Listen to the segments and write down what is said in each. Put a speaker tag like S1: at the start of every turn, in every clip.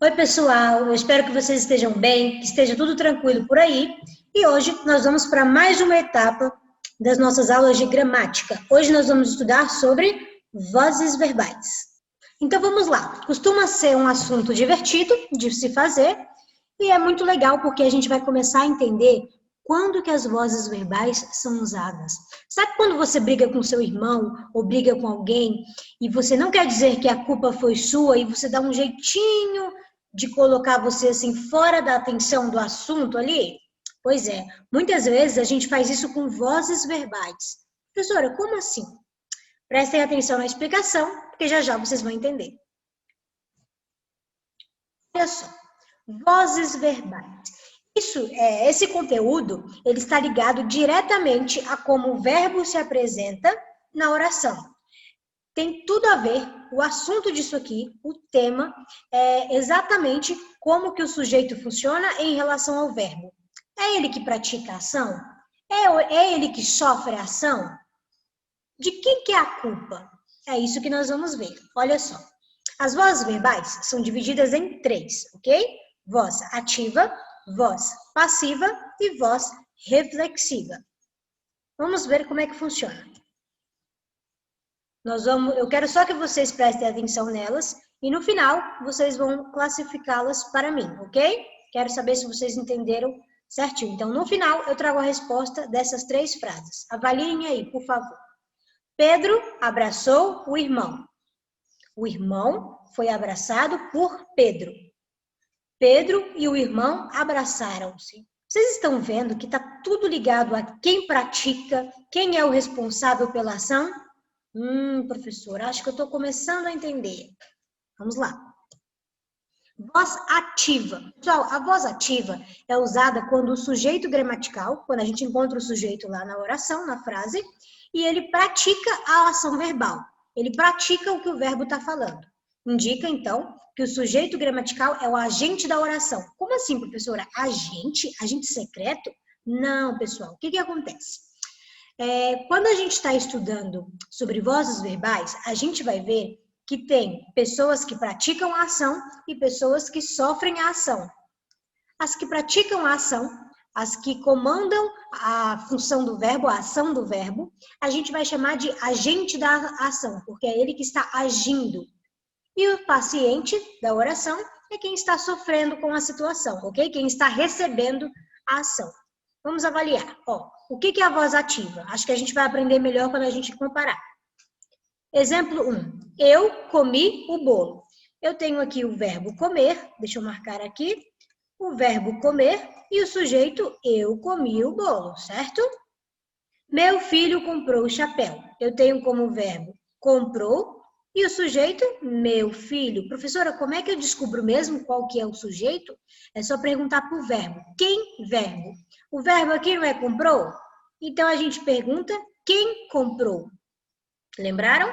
S1: Oi, pessoal, eu espero que vocês estejam bem, que esteja tudo tranquilo por aí. E hoje nós vamos para mais uma etapa das nossas aulas de gramática. Hoje nós vamos estudar sobre vozes verbais. Então vamos lá. Costuma ser um assunto divertido de se fazer e é muito legal porque a gente vai começar a entender quando que as vozes verbais são usadas. Sabe quando você briga com seu irmão ou briga com alguém e você não quer dizer que a culpa foi sua e você dá um jeitinho de colocar você assim fora da atenção do assunto ali? Pois é, muitas vezes a gente faz isso com vozes verbais. Professora, como assim? Prestem atenção na explicação, porque já já vocês vão entender. Olha só, vozes verbais. Esse conteúdo, ele está ligado diretamente a como o verbo se apresenta na oração. Tem tudo a ver, o assunto disso aqui, o tema, é exatamente como que o sujeito funciona em relação ao verbo. É ele que pratica a ação? É ele que sofre a ação? De quem que é a culpa? É isso que nós vamos ver. Olha só. As vozes verbais são divididas em três, ok? Voz ativa, voz passiva e voz reflexiva. Vamos ver como é que funciona. Eu quero só que vocês prestem atenção nelas e no final vocês vão classificá-las para mim, ok? Quero saber se vocês entenderam certinho. Então, no final, eu trago a resposta dessas três frases. Avaliem aí, por favor. Pedro abraçou o irmão. O irmão foi abraçado por Pedro. Pedro e o irmão abraçaram-se. Vocês estão vendo que está tudo ligado a quem pratica, quem é o responsável pela ação? Professor, acho que eu estou começando a entender. Vamos lá. Voz ativa. Pessoal, a voz ativa é usada quando o sujeito gramatical, quando a gente encontra o sujeito lá na oração, na frase, e ele pratica a ação verbal. Ele pratica o que o verbo está falando. Indica, então, que o sujeito gramatical é o agente da oração. Como assim, professora? Agente? Agente secreto? Não, pessoal. O que acontece? Quando a gente está estudando sobre vozes verbais, a gente vai ver que tem pessoas que praticam a ação e pessoas que sofrem a ação. As que praticam a ação, as que comandam a função do verbo, a ação do verbo, a gente vai chamar de agente da ação, porque é ele que está agindo. E o paciente da oração é quem está sofrendo com a situação, ok? Quem está recebendo a ação. Vamos avaliar. O que é a voz ativa? Acho que a gente vai aprender melhor quando a gente comparar. Exemplo 1. Eu comi o bolo. Eu tenho aqui o verbo comer, deixa eu marcar aqui, o verbo comer e o sujeito eu comi o bolo, certo? Meu filho comprou o chapéu. Eu tenho como verbo comprou e o sujeito meu filho. Professora, como é que eu descubro mesmo qual que é o sujeito? É só perguntar para o verbo. Quem verbo? O verbo aqui não é comprou? Então a gente pergunta quem comprou. Lembraram?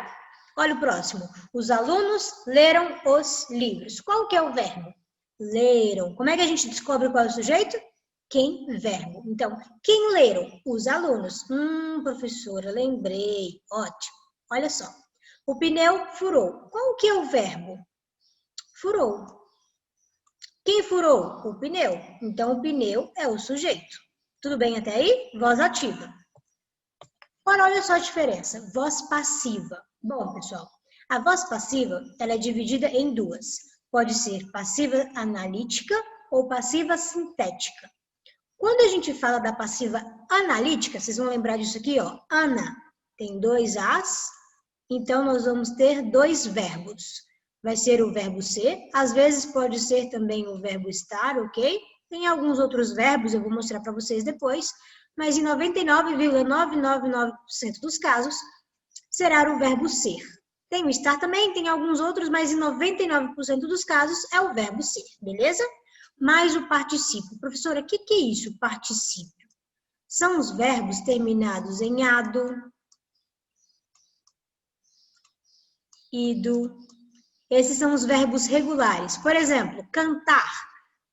S1: Olha o próximo. Os alunos leram os livros. Qual que é o verbo? Leram. Como é que a gente descobre qual é o sujeito? Quem, verbo. Então, quem leram? Os alunos. Professora, lembrei. Ótimo. Olha só. O pneu furou. Qual que é o verbo? Furou. Quem furou? O pneu. Então, o pneu é o sujeito. Tudo bem até aí? Voz ativa. Agora, olha só a diferença. Voz passiva. Bom, pessoal, a voz passiva ela é dividida em duas. Pode ser passiva analítica ou passiva sintética. Quando a gente fala da passiva analítica, vocês vão lembrar disso aqui, Ana tem dois As, então nós vamos ter dois verbos. Vai ser o verbo ser, às vezes pode ser também o verbo estar, ok? Tem alguns outros verbos, eu vou mostrar para vocês depois, mas em 99,999% dos casos, será o verbo ser. Tem o estar também, tem alguns outros, mas em 99% dos casos é o verbo ser, beleza? Mais o particípio. Professora, o que é isso, particípio? São os verbos terminados em ado, ido. Esses são os verbos regulares. Por exemplo, cantar,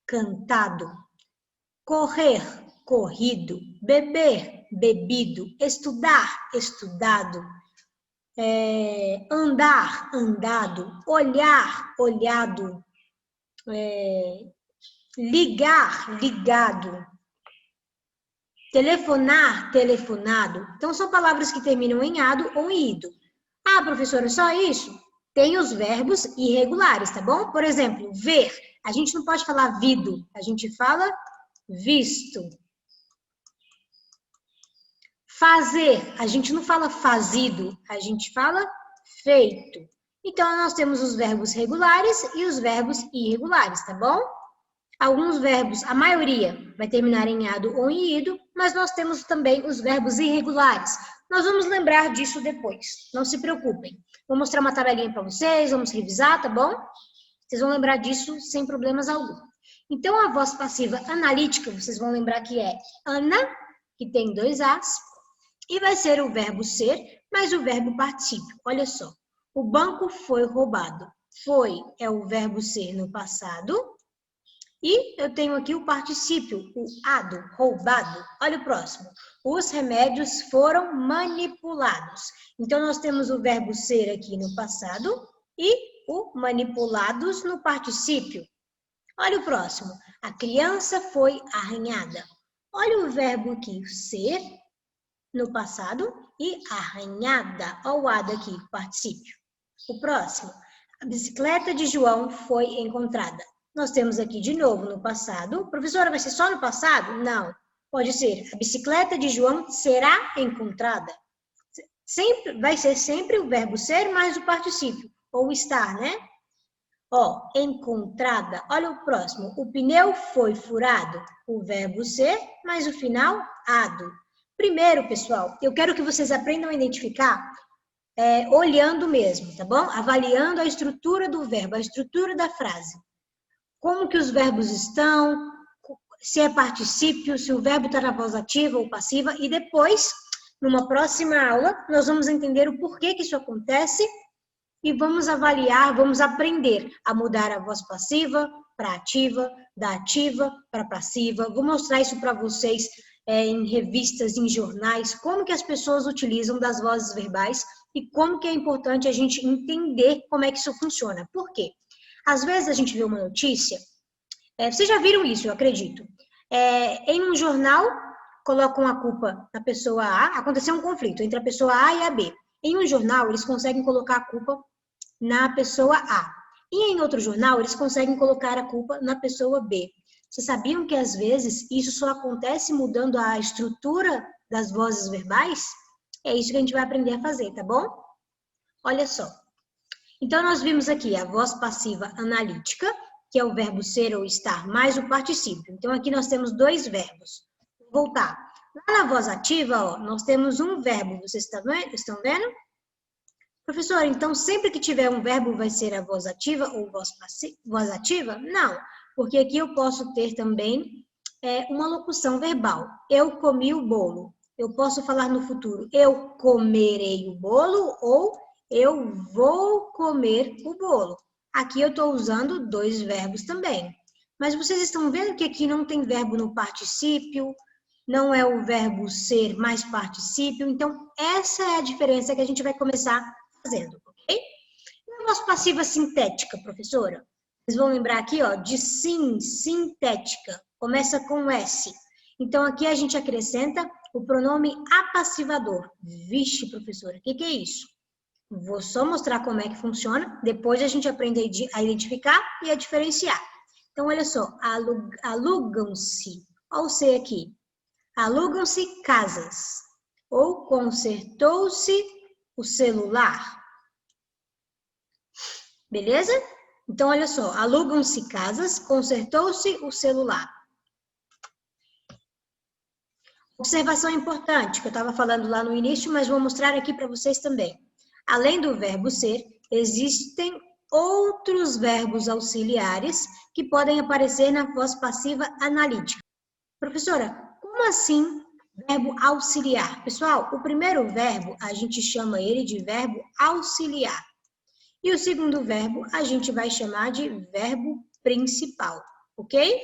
S1: cantado. Correr, corrido. Beber, bebido. Estudar, estudado. Andar, andado. Olhar, olhado. ligar, ligado. Telefonar, telefonado. Então, são palavras que terminam em ado ou em ido. Ah, professora, só isso? Tem os verbos irregulares, tá bom? Por exemplo, ver. A gente não pode falar vido, a gente fala visto. Fazer. A gente não fala fazido, a gente fala feito. Então, nós temos os verbos regulares e os verbos irregulares, tá bom? Alguns verbos, a maioria, vai terminar em ado ou em ido, mas nós temos também os verbos irregulares. Nós vamos lembrar disso depois, não se preocupem. Vou mostrar uma tabelinha para vocês, vamos revisar, tá bom? Vocês vão lembrar disso sem problemas algum. Então, a voz passiva analítica, vocês vão lembrar que é Ana, que tem 2 As, e vai ser o verbo ser, mais o verbo particípio. Olha só, o banco foi roubado. Foi é o verbo ser no passado. E eu tenho aqui o particípio, o ado, roubado. Olha o próximo. Os remédios foram manipulados. Então, nós temos o verbo ser aqui no passado e o manipulados no particípio. Olha o próximo. A criança foi arranhada. Olha o verbo aqui, ser, no passado, e arranhada. Olha o ado aqui, particípio. O próximo. A bicicleta de João foi encontrada. Nós temos aqui de novo no passado. Professora, vai ser só no passado? Não. Pode ser. A bicicleta de João será encontrada. Sempre, vai ser sempre o verbo ser mais o particípio. Ou estar, né? Ó, encontrada. Olha o próximo. O pneu foi furado. O verbo ser mais o final, ado. Primeiro, pessoal, eu quero que vocês aprendam a identificar olhando mesmo, tá bom? Avaliando a estrutura do verbo, a estrutura da frase. Como que os verbos estão, se é particípio, se o verbo está na voz ativa ou passiva, e depois, numa próxima aula, nós vamos entender o porquê que isso acontece e vamos avaliar, vamos aprender a mudar a voz passiva para ativa, da ativa para passiva. Vou mostrar isso para vocês em revistas, em jornais, como que as pessoas utilizam das vozes verbais e como que é importante a gente entender como é que isso funciona. Por quê? Às vezes a gente vê uma notícia, vocês já viram isso, eu acredito. Em um jornal, colocam a culpa na pessoa A, aconteceu um conflito entre a pessoa A e a B. Em um jornal, eles conseguem colocar a culpa na pessoa A. E em outro jornal, eles conseguem colocar a culpa na pessoa B. Vocês sabiam que, às vezes, isso só acontece mudando a estrutura das vozes verbais? É isso que a gente vai aprender a fazer, tá bom? Olha só. Então, nós vimos aqui a voz passiva analítica, que é o verbo ser ou estar, mais o particípio. Então, aqui nós temos 2 verbos. Vou voltar. Lá na voz ativa, ó, nós temos um verbo. Vocês estão vendo? Professor, então sempre que tiver um verbo vai ser a voz ativa ou voz ativa? Não, porque aqui eu posso ter também uma locução verbal. Eu comi o bolo. Eu posso falar no futuro, eu comerei o bolo ou eu vou comer o bolo. Aqui eu estou usando 2 verbos também. Mas vocês estão vendo que aqui não tem verbo no particípio, não é o verbo ser mais particípio. Então, essa é a diferença que a gente vai começar fazendo, ok? E a voz passiva sintética, professora? Vocês vão lembrar aqui, ó, de sim, sintética. Começa com S. Então, aqui a gente acrescenta o pronome apassivador. Vixe, professora, o que é isso? Vou só mostrar como é que funciona, depois a gente aprende a identificar e a diferenciar. Então, olha só, alugam-se, olha o C aqui, alugam-se casas, ou consertou-se o celular. Beleza? Então, olha só, alugam-se casas, consertou-se o celular. Observação importante, que eu estava falando lá no início, mas vou mostrar aqui para vocês também. Além do verbo ser, existem outros verbos auxiliares que podem aparecer na voz passiva analítica. Professora, como assim verbo auxiliar? Pessoal, o primeiro verbo, a gente chama ele de verbo auxiliar. E o segundo verbo, a gente vai chamar de verbo principal, ok?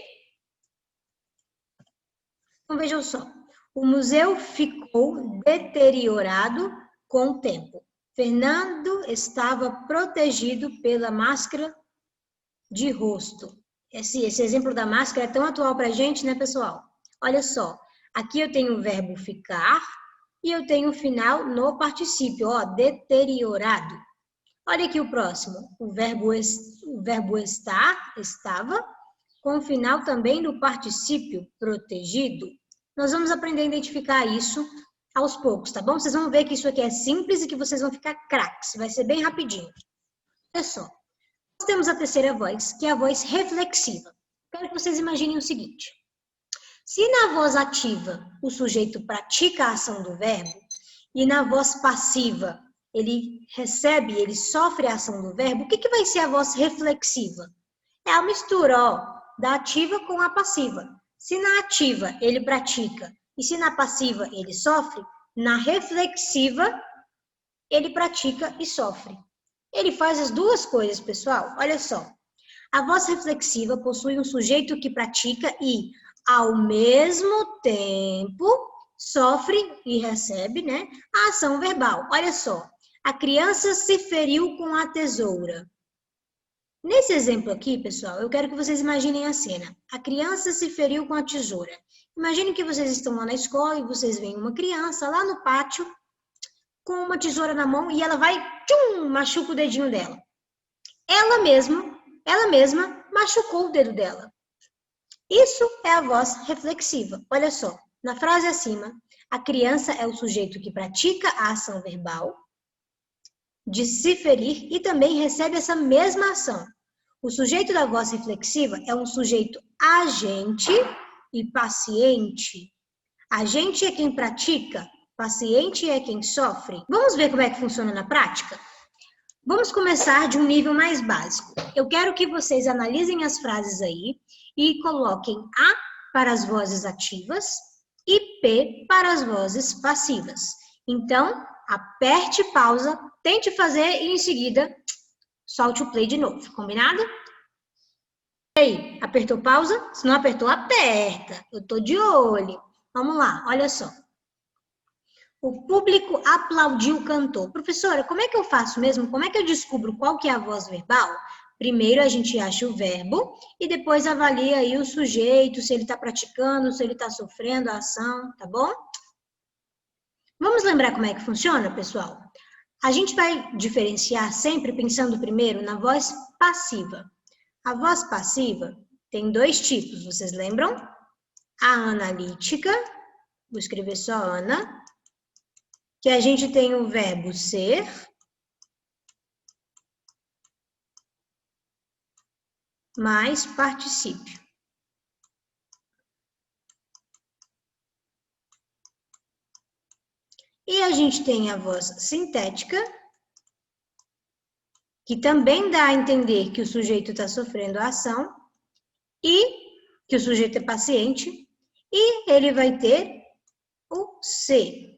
S1: Então, vejam só. O museu ficou deteriorado com o tempo. Fernando estava protegido pela máscara de rosto. Esse exemplo da máscara é tão atual para a gente, né, pessoal? Olha só, aqui eu tenho o verbo ficar e eu tenho o final no particípio, ó, deteriorado. Olha aqui o próximo, o verbo estar, estava, com o final também do particípio protegido. Nós vamos aprender a identificar isso aos poucos, tá bom? Vocês vão ver que isso aqui é simples e que vocês vão ficar craques, vai ser bem rapidinho. Olha só. Nós temos a terceira voz, que é a voz reflexiva. Quero que vocês imaginem o seguinte. Se na voz ativa o sujeito pratica a ação do verbo e na voz passiva ele recebe, ele sofre a ação do verbo, o que vai ser a voz reflexiva? É a mistura, ó, da ativa com a passiva. Se na ativa ele pratica e se na passiva ele sofre, na reflexiva ele pratica e sofre. Ele faz as duas coisas, pessoal. Olha só. A voz reflexiva possui um sujeito que pratica e, ao mesmo tempo, sofre e recebe, né, a ação verbal. Olha só. A criança se feriu com a tesoura. Nesse exemplo aqui, pessoal, eu quero que vocês imaginem a cena. A criança se feriu com a tesoura. Imaginem que vocês estão lá na escola e vocês veem uma criança lá no pátio com uma tesoura na mão e ela vai, machuca o dedinho dela. Ela mesma machucou o dedo dela. Isso é a voz reflexiva. Olha só, na frase acima, a criança é o sujeito que pratica a ação verbal de se ferir e também recebe essa mesma ação. O sujeito da voz reflexiva é um sujeito agente e paciente. Agente é quem pratica, paciente é quem sofre. Vamos ver como é que funciona na prática? Vamos começar de um nível mais básico. Eu quero que vocês analisem as frases aí e coloquem A para as vozes ativas e P para as vozes passivas. Então, aperte pausa, tente fazer e em seguida solte o play de novo, combinado? E aí, apertou pausa? Se não apertou, aperta. Eu tô de olho. Vamos lá, olha só. O público aplaudiu o cantor. Professora, como é que eu faço mesmo? Como é que eu descubro qual que é a voz verbal? Primeiro a gente acha o verbo e depois avalia aí o sujeito, se ele está praticando, se ele está sofrendo a ação, tá bom? Vamos lembrar como é que funciona, pessoal? A gente vai diferenciar sempre pensando primeiro na voz passiva. A voz passiva tem dois tipos, vocês lembram? A analítica, vou escrever só Ana, que a gente tem o verbo ser mais particípio. E a gente tem a voz sintética, que também dá a entender que o sujeito está sofrendo a ação e que o sujeito é paciente, e ele vai ter o ser.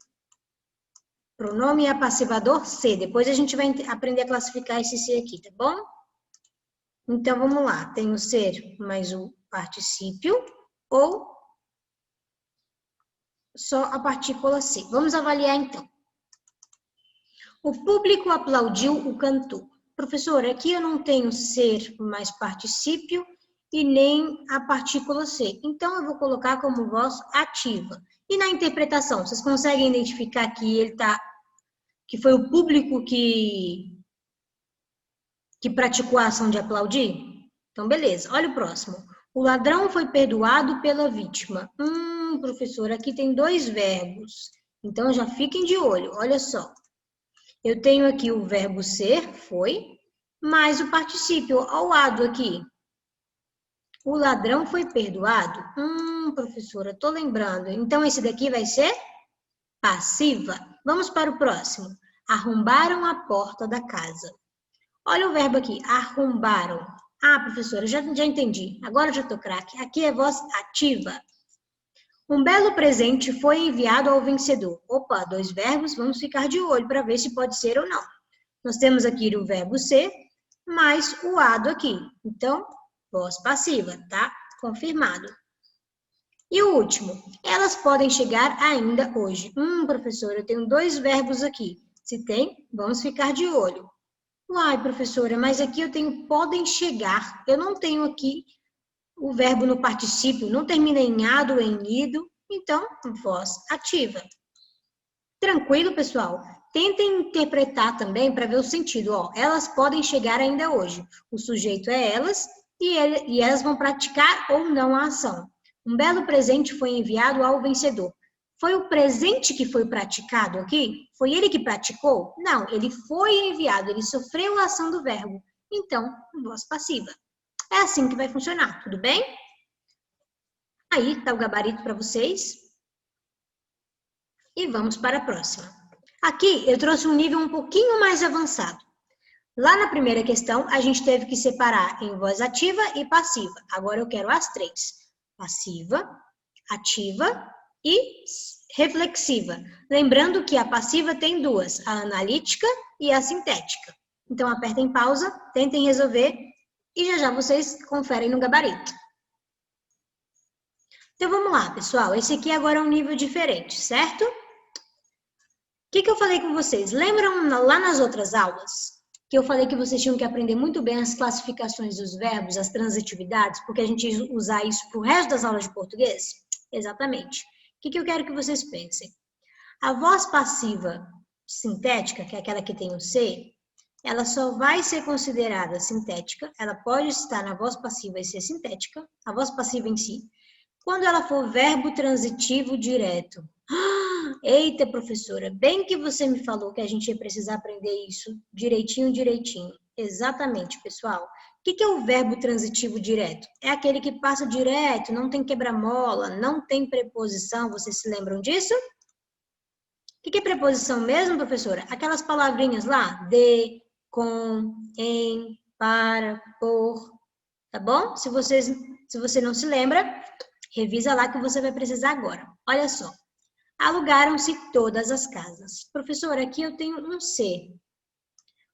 S1: Pronome apassivador ser. Depois a gente vai aprender a classificar esse ser aqui, tá bom? Então, vamos lá. Tem o ser mais o particípio ou só a partícula ser. Vamos avaliar, então. O público aplaudiu o cantor. Professora, aqui eu não tenho ser mais particípio e nem a partícula ser. Então, eu vou colocar como voz ativa. E na interpretação, vocês conseguem identificar que foi o público que praticou a ação de aplaudir? Então, beleza. Olha o próximo. O ladrão foi perdoado pela vítima. Professor, aqui tem dois verbos. Então, já fiquem de olho. Olha só. Eu tenho aqui o verbo ser, foi, mais o particípio ao lado aqui. O ladrão foi perdoado? Professora, estou lembrando. Então, esse daqui vai ser passiva. Vamos para o próximo. Arrombaram a porta da casa. Olha o verbo aqui, arrombaram. Professora, já entendi. Agora já estou craque. Aqui é voz ativa. Um belo presente foi enviado ao vencedor. Opa, dois verbos, vamos ficar de olho para ver se pode ser ou não. Nós temos aqui o verbo ser, mais o ado aqui. Então, voz passiva, tá? Confirmado. E o último, elas podem chegar ainda hoje. Professora, eu tenho dois verbos aqui. Se tem, vamos ficar de olho. Uai, professora, mas aqui eu tenho podem chegar. Eu não tenho aqui o verbo no particípio não termina em ado ou em ido, então, voz ativa. Tranquilo, pessoal? Tentem interpretar também para ver o sentido. Ó, elas podem chegar ainda hoje. O sujeito é elas e elas vão praticar ou não a ação. Um belo presente foi enviado ao vencedor. Foi o presente que foi praticado aqui? Foi ele que praticou? Não, ele foi enviado, ele sofreu a ação do verbo. Então, voz passiva. É assim que vai funcionar, tudo bem? Aí está o gabarito para vocês. E vamos para a próxima. Aqui eu trouxe um nível um pouquinho mais avançado. Lá na primeira questão, a gente teve que separar em voz ativa e passiva. Agora eu quero as três. Passiva, ativa e reflexiva. Lembrando que a passiva tem duas, a analítica e a sintética. Então apertem pausa, tentem resolver e já já vocês conferem no gabarito. Então vamos lá, pessoal. Esse aqui agora é um nível diferente, certo? O que eu falei com vocês? Lembram lá nas outras aulas que eu falei que vocês tinham que aprender muito bem as classificações dos verbos, as transitividades, porque a gente ia usar isso para o resto das aulas de português? Exatamente. O que eu quero que vocês pensem? A voz passiva sintética, que é aquela que tem o C, ela só vai ser considerada sintética, ela pode estar na voz passiva e ser sintética, a voz passiva em si, quando ela for verbo transitivo direto. Eita, professora, bem que você me falou que a gente ia precisar aprender isso direitinho. Exatamente, pessoal. O que é o verbo transitivo direto? É aquele que passa direto, não tem quebra-mola, não tem preposição. Vocês se lembram disso? O que é preposição mesmo, professora? Aquelas palavrinhas lá, de, com, em, para, por, tá bom? Se você não se lembra, revisa lá que você vai precisar agora. Olha só. Alugaram-se todas as casas. Professor, aqui eu tenho um C.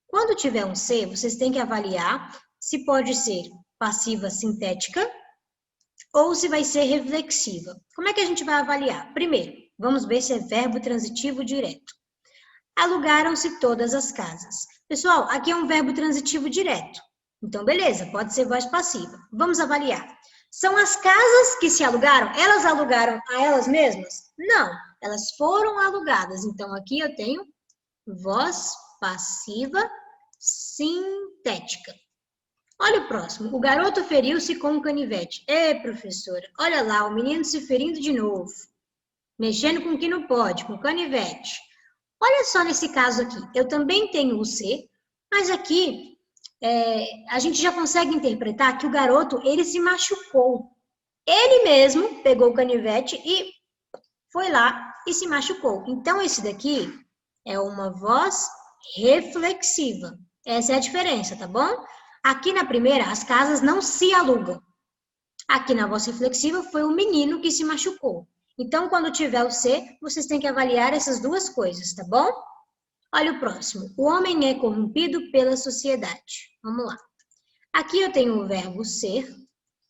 S1: Quando tiver um C, vocês têm que avaliar se pode ser passiva sintética ou se vai ser reflexiva. Como é que a gente vai avaliar? Primeiro, vamos ver se é verbo transitivo direto. Alugaram-se todas as casas. Pessoal, aqui é um verbo transitivo direto. Então, beleza, pode ser voz passiva. Vamos avaliar. São as casas que se alugaram? Elas alugaram a elas mesmas? Não, elas foram alugadas. Então, aqui eu tenho voz passiva sintética. Olha o próximo. O garoto feriu-se com um canivete. Professora, olha lá, o menino se ferindo de novo. Mexendo com o que não pode, com canivete. Olha só nesse caso aqui. Eu também tenho o C, mas aqui a gente já consegue interpretar que o garoto, ele se machucou. Ele mesmo pegou o canivete e foi lá e se machucou. Então, esse daqui é uma voz reflexiva. Essa é a diferença, tá bom? Aqui na primeira, as casas não se alugam. Aqui na voz reflexiva, foi o menino que se machucou. Então, quando tiver o C, vocês têm que avaliar essas duas coisas, tá bom? Olha o próximo. O homem é corrompido pela sociedade. Vamos lá. Aqui eu tenho o verbo ser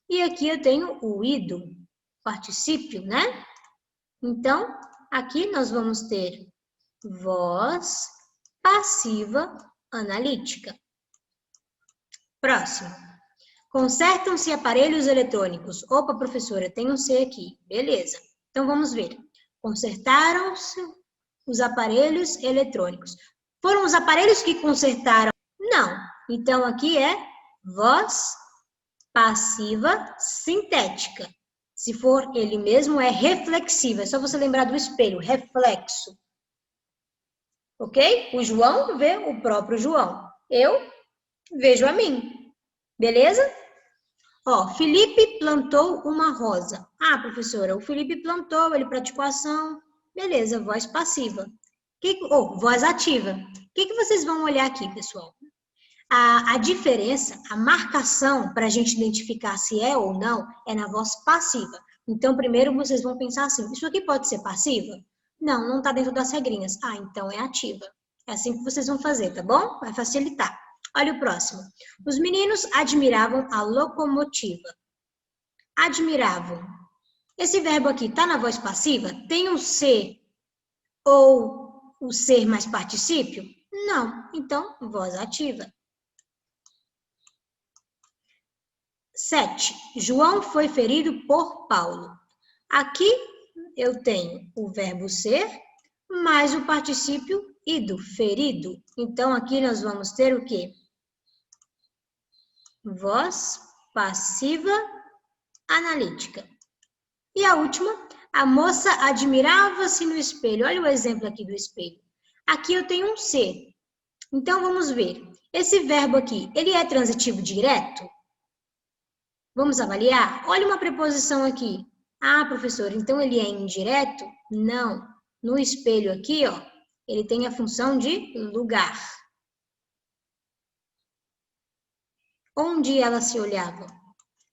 S1: e aqui eu tenho o ido, particípio, né? Então, aqui nós vamos ter voz passiva analítica. Próximo. Consertam-se aparelhos eletrônicos. Opa, professora, tem um C aqui. Beleza. Então, vamos ver. Consertaram-se os aparelhos eletrônicos. Foram os aparelhos que consertaram? Não. Então, aqui é voz passiva sintética. Se for ele mesmo, é reflexiva. É só você lembrar do espelho, reflexo. Ok? O João vê o próprio João. Eu vejo a mim. Beleza? Ó, Felipe plantou uma rosa. Professora, o Felipe plantou, ele praticou ação. Beleza, voz passiva. Voz ativa. O que vocês vão olhar aqui, pessoal? A diferença, a marcação para a gente identificar se é ou não, é na voz passiva. Então, primeiro vocês vão pensar assim, isso aqui pode ser passiva? Não, não está dentro das regrinhas. Então é ativa. É assim que vocês vão fazer, tá bom? Vai facilitar. Olha o próximo. Os meninos admiravam a locomotiva. Admiravam. Esse verbo aqui está na voz passiva? Tem um ser ou o ser mais particípio? Não. Então, voz ativa. 7. João foi ferido por Paulo. Aqui eu tenho o verbo ser mais o particípio ido, ferido. Então, aqui nós vamos ter o quê? Voz passiva analítica. E a última, a moça admirava-se no espelho. Olha o exemplo aqui do espelho. Aqui eu tenho um ser. Então, vamos ver. Esse verbo aqui, ele é transitivo direto? Vamos avaliar? Olha uma preposição aqui. Ah, professor, então ele é indireto? Não. No espelho aqui, ó, ele tem a função de lugar. Onde ela se olhava?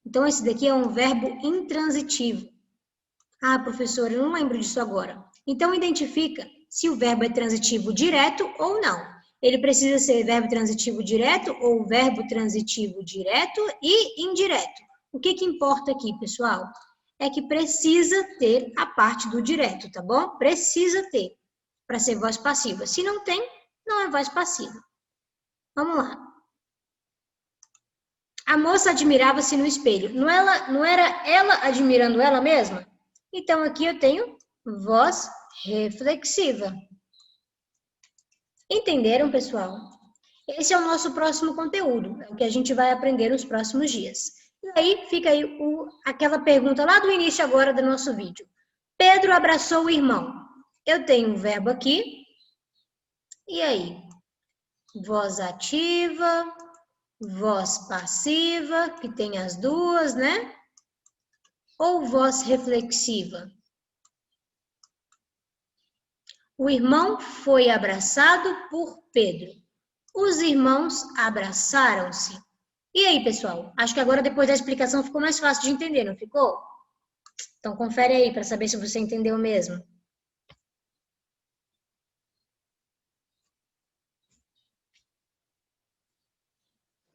S1: Então, esse daqui é um verbo intransitivo. Ah, professor, eu não lembro disso agora. Então, identifica se o verbo é transitivo direto ou não. Ele precisa ser verbo transitivo direto ou verbo transitivo direto e indireto. O que importa aqui, pessoal? É que precisa ter a parte do direto, tá bom? Precisa ter, para ser voz passiva. Se não tem, não é voz passiva. Vamos lá. A moça admirava-se no espelho. Não era ela admirando ela mesma? Então, aqui eu tenho voz reflexiva. Entenderam, pessoal? Esse é o nosso próximo conteúdo, é o que a gente vai aprender nos próximos dias. E aí, fica aí aquela pergunta lá do início agora do nosso vídeo. Pedro abraçou o irmão. Eu tenho um verbo aqui. E aí? Voz ativa, voz passiva, que tem as duas, né? Ou voz reflexiva? O irmão foi abraçado por Pedro. Os irmãos abraçaram-se. E aí, pessoal? Acho que agora, depois da explicação, ficou mais fácil de entender, não ficou? Então, confere aí para saber se você entendeu mesmo.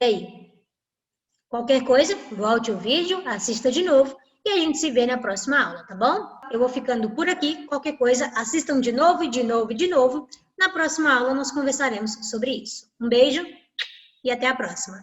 S1: E aí? Qualquer coisa, volte o vídeo, assista de novo e a gente se vê na próxima aula, tá bom? Eu vou ficando por aqui. Qualquer coisa, assistam de novo e de novo e de novo. Na próxima aula, nós conversaremos sobre isso. Um beijo e até a próxima.